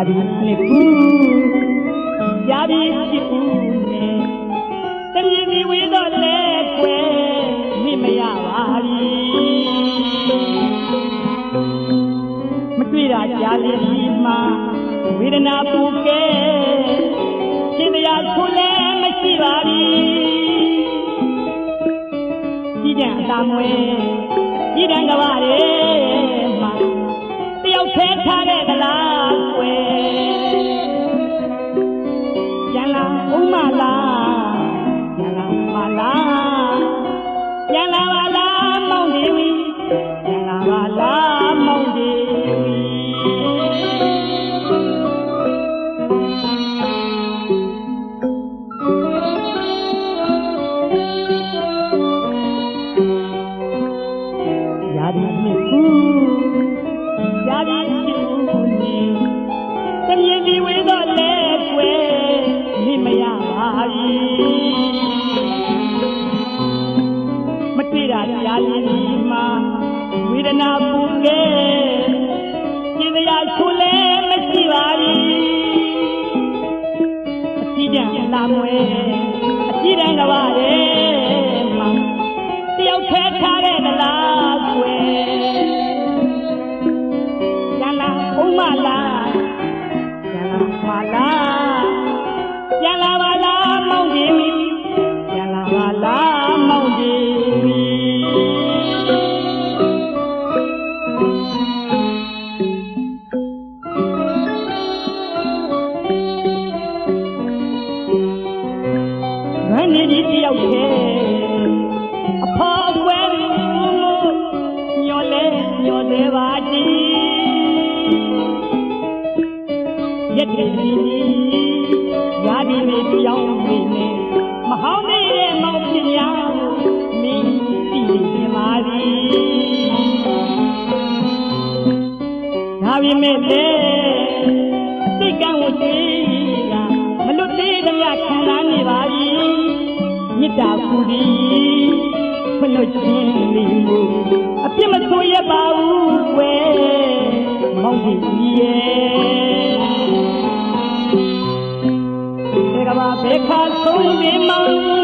ဒီနှစ်ခုရာဒီရှိဦးနဲ့တမြည်စီဝေးတော့လဲကွယ်မိမရပါဘူးမတွေ့တာကြားလေးဒီမှာဝေဒနာပူကဲရှင်တရားဆိုလဲမရှိပါဘူးကြီးကြံအသာမွေကြီးတန်းကပါလေမှာတယောက်ထဲထားတဲ့ကလားကွယ်ကျန်လာဦးမလားကျန်လာမလားကျန်လာပါလားမောင်ဒီဝီကျန်လာပါလားမောင်ဒီဝီရာဒီနှစ်ခုရာဒီရှိဦးနေတမြည်စီဝေးတော့လဲကွယ်မိမရပါဘူးမတွေ့တာကြားရင်ဒီမှာဝေဒနာပူကဲရှင်တရားဆိုလဲမရှိပါဘူးအကြည့်ကြံလာမွဲအကြည့်တန်းကပါလေမှာတယောက်ထဲထားတဲ့ကလားကွယ်ကျန်လာဦးမလားကျန်လာမလားကျန်လာပါလားမောင်ကြီးကျန်လာပါလားမောင်ကြီးငါနေဒီတယောက်ထဲအဖော်ကွယ်ညောလဲညောသေးပါကြည်ရက်တည်းရာဒီနေတယောက်နေနဲ့မဟောင်းနေတဲ့မောင်ပြညာမင်းသိနေပါသည်ဒါပေမဲ့လေစိတ်ကံဝတိကမလွတ်သေးသမျှခံစားနေပါသည်မေတ္တာပူသည်ဖလို့ချင်းလေးမှုအပြစ်မဆိုရပါဘူးကွယ်မောင်ကြီးရဲ့ကဘာဘေခါဆုံးဒီမောင်